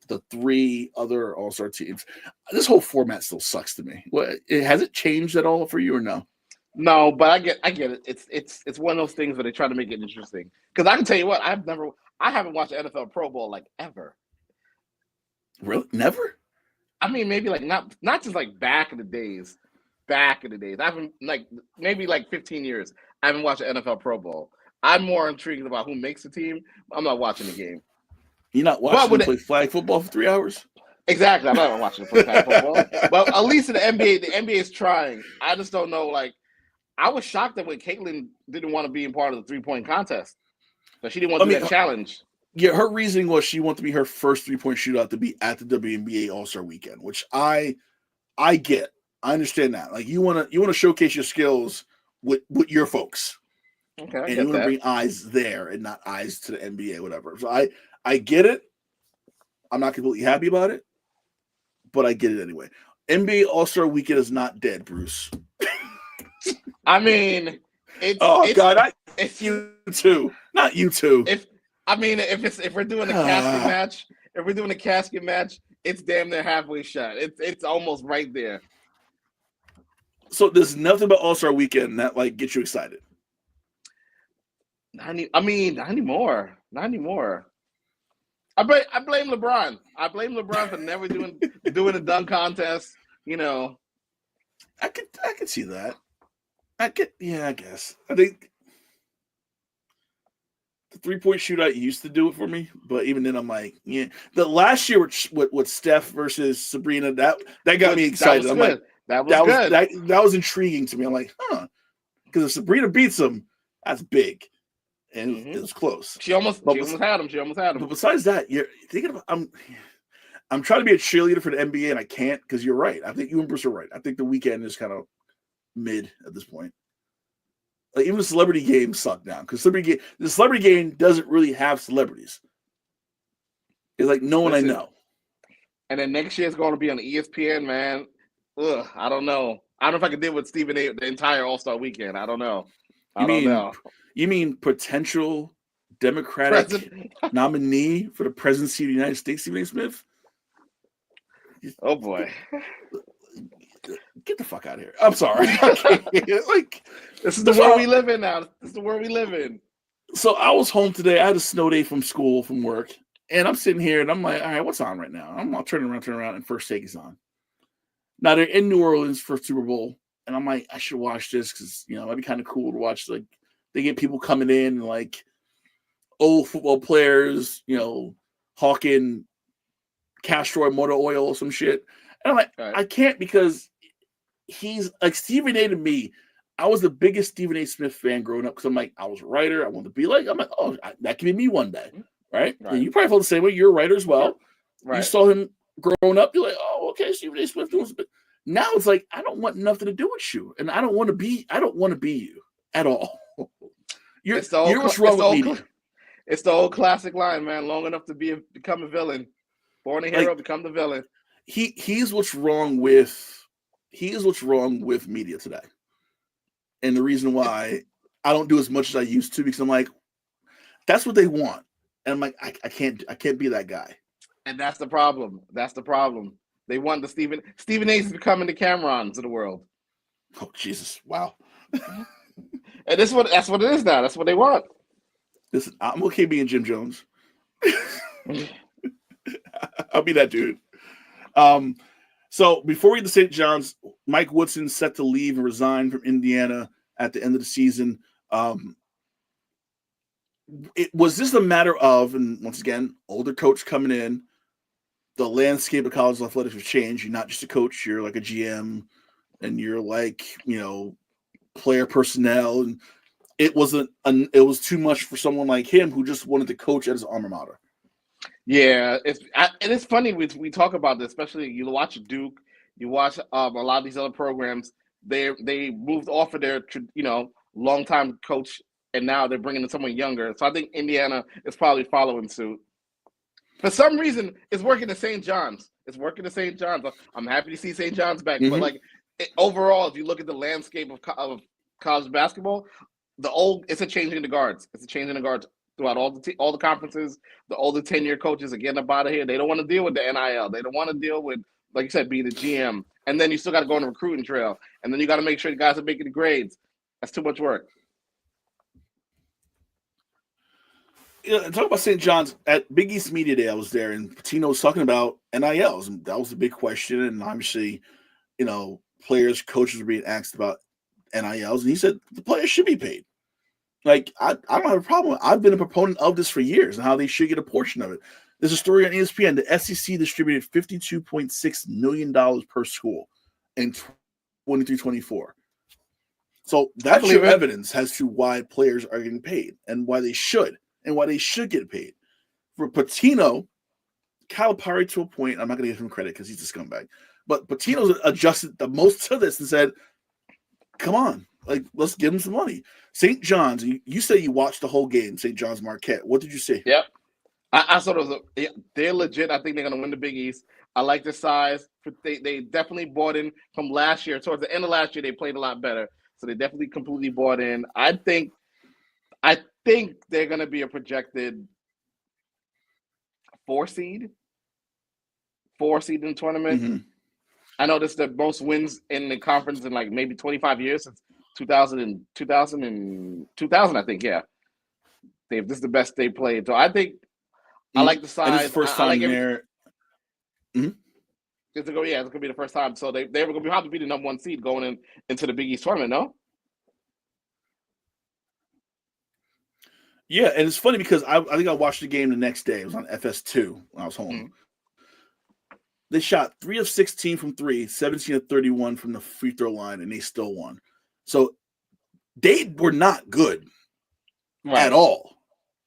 the 3 other All-Star teams. This whole format still sucks to me. Has it changed at all for you or no? No, but I get it. It's one of those things where they try to make it interesting. Because I can tell you what, I haven't watched NFL Pro Bowl like ever. Really? Never? I mean, maybe like not just like back in the days. Back in the days, I haven't like maybe like 15 years. I haven't watched the NFL Pro Bowl. I'm more intrigued about who makes the team. I'm not watching the game. You're not watching them play flag football for 3 hours? Exactly. I'm not watching them play flag football. But at least in the NBA is trying. I just don't know. Like, I was shocked that when Caitlin didn't want to be in part of the 3-point contest, that she didn't want to do that challenge. Yeah, her reasoning was she wanted to be her first 3-point shootout to be at the WNBA All-Star Weekend, which I get. I understand that. Like you want to showcase your skills with your folks. Okay, and you want to bring eyes there and not eyes to the NBA, whatever. So I get it. I'm not completely happy about it, but I get it anyway. NBA All-Star Weekend is not dead, Bruce. I mean, it's you too, not you too. If we're doing a casket match, it's damn near halfway shot. It's almost right there. So there's nothing about All-Star Weekend that like gets you excited. Not anymore. Not anymore. I blame LeBron. I blame LeBron for never doing a dunk contest. You know, I could see that. I guess. I think the 3-point shootout used to do it for me, but even then, I'm like, yeah. The last year with Steph versus Sabrina, that got me excited. I'm like, that was intriguing to me. I'm like, huh? Because if Sabrina beats him, that's big, and it was close. She almost had him. But besides that, you're thinking about. I'm trying to be a cheerleader for the NBA, and I can't because you're right. I think you and Bruce are right. I think the weekend is kind of mid at this point. Like even the celebrity games suck now because the celebrity game doesn't really have celebrities. It's like no one I know. And then next year it's going to be on ESPN, man. Ugh, I don't know. I don't know if I can deal with Stephen A. the entire All-Star weekend. I don't know. You mean potential Democratic nominee for the presidency of the United States, Stephen A. Smith? Oh boy. Get the fuck out of here. I'm sorry. Like this is the world we live in now. This is the world we live in. So I was home today. I had a snow day from work. And I'm sitting here and I'm like, all right, what's on right now? I'm all turning around, and First Take is on. Now they're in New Orleans for Super Bowl. And I'm like, I should watch this because, it'd be kind of cool to watch. Like, they get people coming in, like old football players, hawking castor oil, motor oil, or some shit. And I'm like, right. I can't because he's like Stephen A. to me. I was the biggest Stephen A. Smith fan growing up because I'm like, I was a writer. I wanted to be like, I'm like, oh, that could be me one day. Right? And you probably felt the same way. You're a writer as well. Right. You saw him growing up. You're like, oh, okay, Stephen A. Smith doing something. Now it's like, I don't want nothing to do with you. And I don't want to be you at all. You're what's wrong with me. It's the old classic line, man. Long enough to become a villain. Born a hero, become the villain. He's what's wrong with media today. And the reason why I don't do as much as I used to because I'm like, that's what they want. And I'm like, I can't be that guy. And that's the problem. They want the Stephen A. is becoming the Camerons of the world. Oh Jesus! Wow. And that's what it is now. That's what they want. Listen, I'm okay being Jim Jones. I'll be that dude. So before we get to St. John's, Mike Woodson set to leave and resign from Indiana at the end of the season. Was this a matter of, and once again, older coach coming in, the landscape of college athletics has changed. You're not just a coach, you're like a GM, and you're like, player personnel. And it was too much for someone like him who just wanted to coach at his alma mater. Yeah, it's funny we talk about this, especially you watch Duke, you watch a lot of these other programs. They moved off of their longtime coach, and now they're bringing in someone younger. So I think Indiana is probably following suit. For some reason, it's working at St. John's. I'm happy to see St. John's back, but overall, if you look at the landscape of college basketball, it's a change in the guards. It's a change in the guards throughout all the conferences. The older 10-year coaches are getting up out of here. They don't want to deal with the NIL. They don't want to deal with, like you said, being the GM. and then you still got to go on the recruiting trail, and then you got to make sure the guys are making the grades. That's too much work. Talk about St. John's at Big East Media Day. I was there, and Patino was talking about NILs, and that was a big question. And obviously, players, coaches were being asked about NILs, and he said the players should be paid. Like, I don't have a problem. I've been a proponent of this for years and how they should get a portion of it. There's a story on ESPN. The SEC distributed $52.6 million per school in 23-24. So that's your evidence as to why players are getting paid and why they should get paid. For Patino, Calipari to a point, I'm not going to give him credit because he's a scumbag, but Patino's adjusted the most to this and said, come on, like, let's give him some money. St. John's, you say you watched the whole game, St. John's Marquette. What did you see? Yep. I thought it was they're legit. I think they're going to win the Big East. I like the size. They definitely bought in from last year. Towards the end of last year, they played a lot better. So they definitely completely bought in. I think they're going to be a projected 4 seed in the tournament. Mm-hmm. I know this is the most wins in the conference in like maybe 25 years since 2000, I think. Yeah. This is the best they played. So I think I like the size. And it's the first time there. Mm-hmm. It's going to be the first time. So they were going to have to be the number 1 seed going into the Big East tournament, no? Yeah, and it's funny because I think I watched the game the next day. It was on FS2 when I was home. Mm-hmm. They shot 3 of 16 from 3, 17 of 31 from the free throw line, and they still won. So they were not good at all,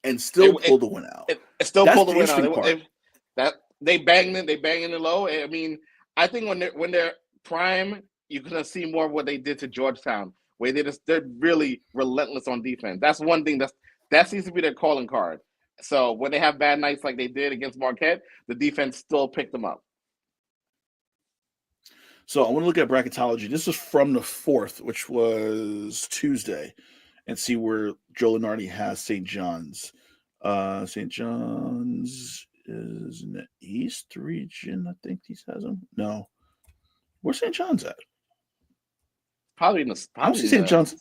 and still pulled the win out. Pulled the win out. They banged it. They banged it low. I mean, I think when they're prime, you're gonna see more of what they did to Georgetown, where they're really relentless on defense. That's one thing that seems to be their calling card. So when they have bad nights like they did against Marquette, the defense still picked them up. So I want to look at bracketology. This is from the 4th, which was Tuesday, and see where Joe Lunardi has St. John's. St. John's is in the East region. I think he has them. No. Where's St. John's at? Probably in the. I don't see St. John's.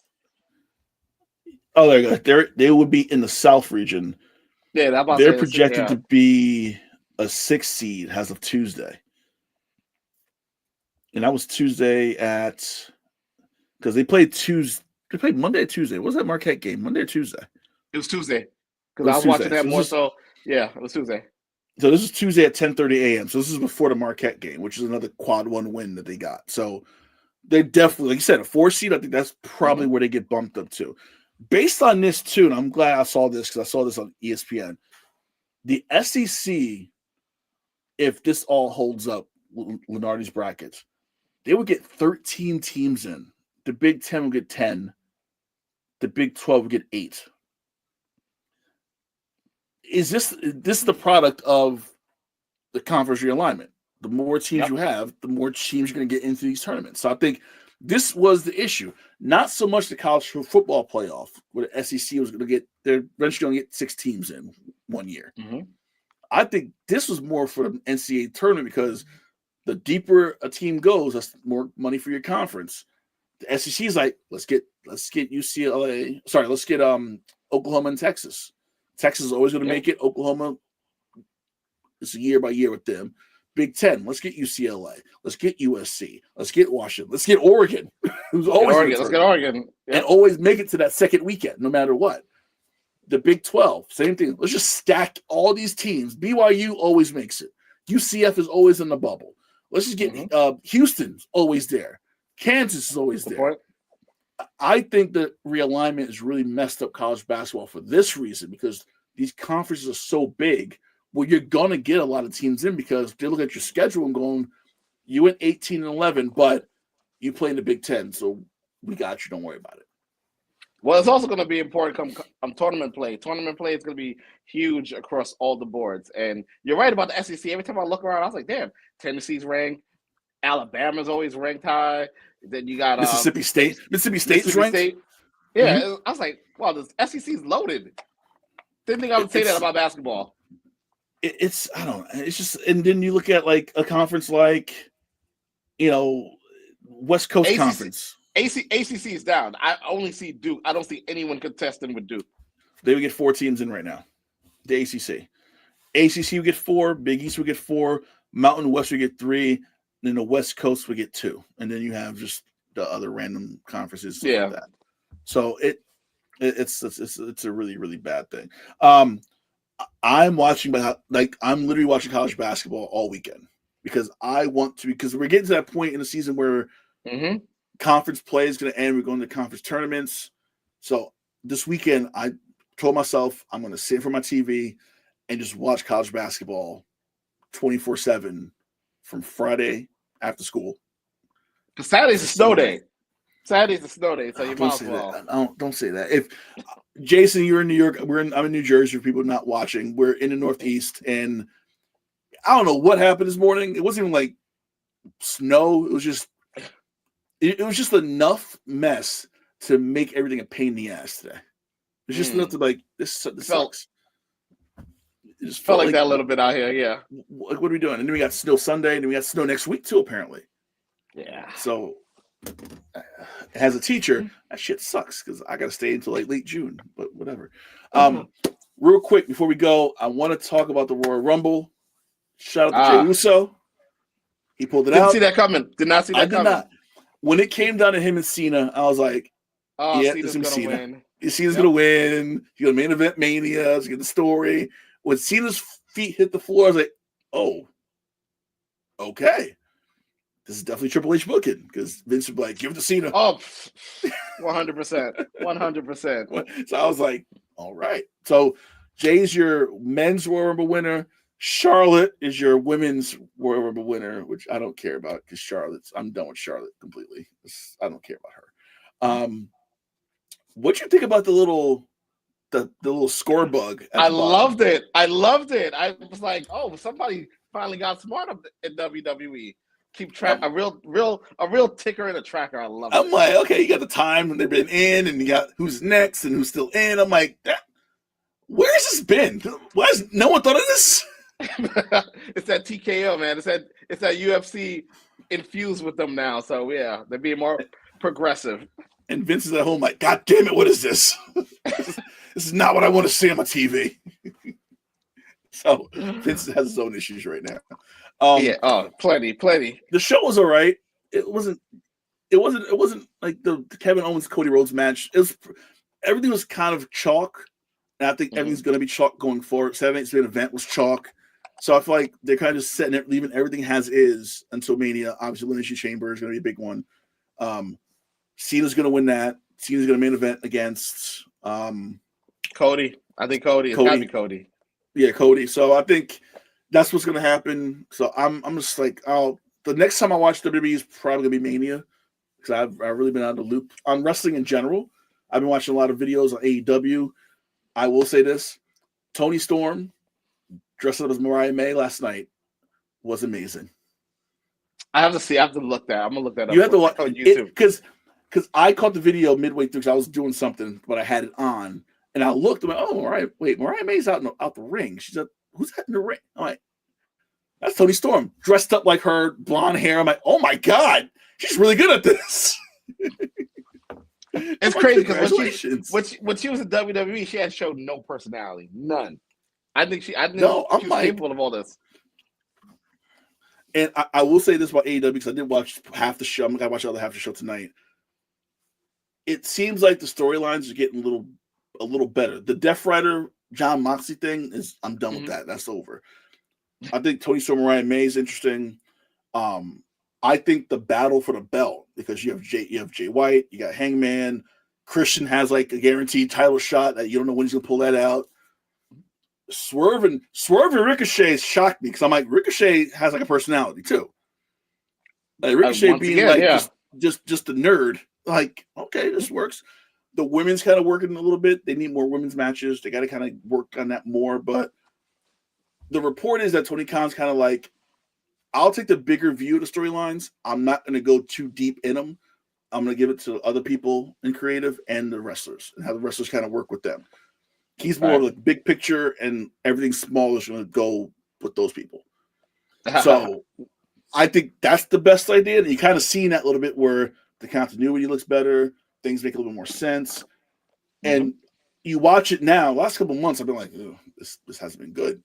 Oh, there you go. They would be in the South region. Yeah, they're projected to be a 6th seed as of Tuesday. And that was Tuesday because they played Tuesday. They played Monday or Tuesday. What was that Marquette game? Monday or Tuesday? It was Tuesday. Because I was watching that more so. Yeah, it was Tuesday. So this is Tuesday at 10:30 a.m. So this is before the Marquette game, which is another quad 1 win that they got. So they definitely, like you said, a 4 seed. I think that's probably where they get bumped up to. Based on this too, and I'm glad I saw this because I saw this on ESPN. The SEC, if this all holds up, Lunardi's brackets, they would get 13 teams in. The Big 10 will get 10. The Big 12 will get 8. Is this the product of the conference realignment? The more teams you have, the more teams you're going to get into these tournaments. So I think this was the issue. Not so much the college football playoff, where the SEC was going to get, they're eventually going to get 6 teams in 1 year. Mm-hmm. I think this was more for the NCAA tournament because the deeper a team goes, that's more money for your conference. The SEC is like, let's get UCLA. Sorry, let's get Oklahoma and Texas. Texas is always going to make it. Oklahoma, it's a year by year with them. Big 10, let's get UCLA. Let's get USC. Let's get Washington. Let's get Oregon. Who's always let's get Oregon. And always make it to that second weekend, no matter what. The Big 12, same thing. Let's just stack all these teams. BYU always makes it. UCF is always in the bubble. Let's just get Houston's always there. Kansas is always there. I think that realignment has really messed up college basketball for this reason, because these conferences are so big. Well, you're going to get a lot of teams in because they look at your schedule and going, you went 18-11, but you play in the Big 10, so we got you. Don't worry about it. Well, it's also going to be important come tournament play. Tournament play is going to be huge across all the boards. And you're right about the SEC. Every time I look around, I was like, damn, Tennessee's ranked. Alabama's always ranked high. Then you got Mississippi State. Mississippi State's ranked. Yeah, mm-hmm. I was like, wow, the SEC's loaded. Didn't think I would say that about basketball. It's I don't know. It's just, and then you look at like a conference like West Coast ACC Conference. ACC is down. I only see Duke. I don't see anyone contesting with Duke. They would get 4 teams in right now. The ACC. ACC would get 4. Big East would get 4. Mountain West would get 3. And then the West Coast would get 2. And then you have just the other random conferences. Like that. So it's a really, really bad thing. I'm watching, I'm literally watching college basketball all weekend because I want to, because we're getting to that point in the season where conference play is going to end. We're going to conference tournaments. So this weekend, I told myself I'm going to sit in front of my TV and just watch college basketball 24/7 from Friday after school. Because Saturday's a snow day. Saturday's a snow day, so you might as well. Don't say that. If Jason, you're in New York, I'm in New Jersey. For people not watching, we're in the Northeast, and I don't know what happened this morning. It wasn't even like snow. It was just enough mess to make everything a pain in the ass today. It's just enough to this sucks. It just felt like that a little bit out here. Yeah. What are we doing? And then we got snow Sunday, and then we got snow next week too. Apparently. Yeah. So. As a teacher, that shit sucks because I got to stay until late June, but whatever. Real quick, before we go, I want to talk about the Royal Rumble. Shout out to Jey Uso. He pulled it out. Didn't see that coming. Did not see that coming. Not. When it came down to him and Cena, I was like, yeah, this is Cena. Win. Cena's going to win. He's going to main event Mania. Let's get the story. When Cena's feet hit the floor, I was like, oh, okay. This is definitely Triple H booking because Vince would be like, give it to Cena. Oh, 100%. 100%. So I was like, all right. So Jay's your men's Royal Rumble winner. Charlotte is your women's Royal Rumble winner, which I don't care about because I'm done with Charlotte completely. I don't care about her. What'd you think about the little score bug? I loved it. I was like, oh, somebody finally got smart in WWE. Keep track, a real ticker and a tracker. I love it. I'm like, okay, you got the time when they've been in, and you got who's next and who's still in. I'm like, where has this been? Why has no one thought of this? It's that TKO, man. It's that UFC infused with them now. So yeah, they're being more progressive. And Vince is at home like, God damn it, what is this? This is not what I want to see on my TV. So Vince has his own issues right now. Plenty. The show was all right. It wasn't like the Kevin Owens Cody Rhodes match. Everything was kind of chalk, and I think everything's going to be chalk going forward. 7 8 event was chalk, so I feel like they're kind of just setting it, leaving everything as is until Mania. Obviously, Elimination Chamber is going to be a big one. Cena's going to win that. Cena's going to main event against Cody. I think Cody. It's got to be Cody. Yeah, Cody. So I think that's what's going to happen. So I'm just like, the next time I watch WWE is probably going to be Mania because I've really been out of the loop on wrestling in general. I've been watching a lot of videos on AEW. I will say this. Toni Storm dressed up as Mariah May last night was amazing. I have to look that. I'm going to look that up. You have to watch on YouTube. Because I caught the video midway through because I was doing something, but I had it on. And I looked, I'm like, oh, Mariah May's out the ring. She's like, who's that in the ring? I'm like, that's Toni Storm, dressed up like her, blonde hair. I'm like, oh my God, she's really good at this. It's crazy because when she was in WWE, she had showed no personality, none. I think she was capable of all this. And I will say this about AEW because I did watch half the show. I'm going to watch the other half of the show tonight. It seems like the storylines are getting a little better. The Death Rider John Moxley thing I'm done with that. That's over. I think Toni Storm Mariah May is interesting. I think the battle for the belt because you have Jay White, you got Hangman, Christian has like a guaranteed title shot that you don't know when he's gonna pull that out. Swerve and Ricochet shocked me because I'm like Ricochet has like a personality too. Like Ricochet being just a nerd. Like okay, this works. The women's kind of working a little bit. They need more women's matches. They got to kind of work on that more. But the report is that Tony Khan's kind of like, I'll take the bigger view of the storylines. I'm not going to go too deep in them. I'm going to give it to other people in creative and the wrestlers and have the wrestlers kind of work with them. He's more of like big picture and everything small is going to go with those people. So I think that's the best idea. And you kind of seen that a little bit where the continuity looks better, things make a little bit more sense. And you watch it now. Last couple of months, I've been like, this hasn't been good.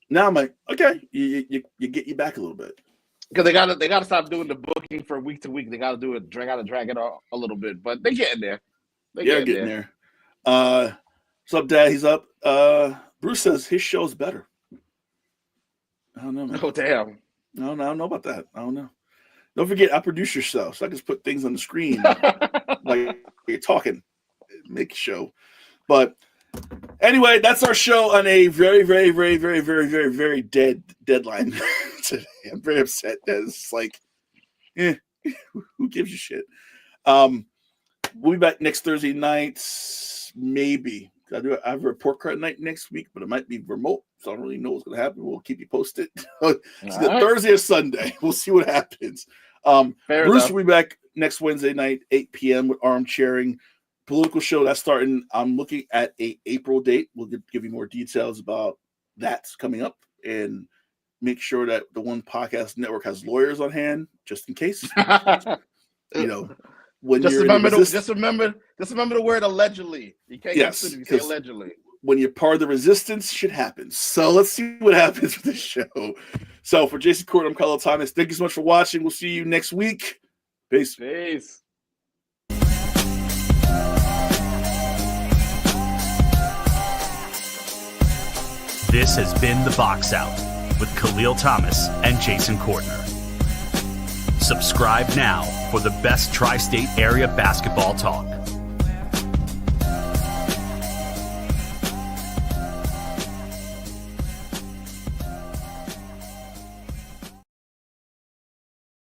Now I'm like, okay, you get you back a little bit. Because they gotta stop doing the booking for week to week. They gotta do it, drag it out a little bit. But they're getting there. They're getting there. What's up, Dad? He's up. Bruce says his show's better. I don't know, man. Oh, damn. I don't know about that. I don't know. Don't forget, I produce your show, so I just put things on the screen like you're talking. Make a show. But anyway, that's our show on a very, very, very, very, very, very, very dead deadline today. I'm very upset. It's like, who gives a shit? We'll be back next Thursday night, maybe. I have a report card night next week, but it might be remote, so I don't really know what's going to happen. We'll keep you posted. It's Thursday or Sunday. We'll see what happens. Bruce will be back next Wednesday night, 8 p.m. with Armchairing. Political show that's starting. I'm looking at a April date. We'll give you more details about that's coming up, and make sure that the One Podcast Network has lawyers on hand just in case. When just you're remember the word allegedly. You can't get sued if you say allegedly. When you're part of the resistance, shit happens. So let's see what happens with this show. So for Jason Court, I'm Kahlil Thomas. Thank you so much for watching. We'll see you next week. Peace. This has been The Box Out with Kahlil Thomas and Jason Courtner. Subscribe now for the best tri-state area basketball talk.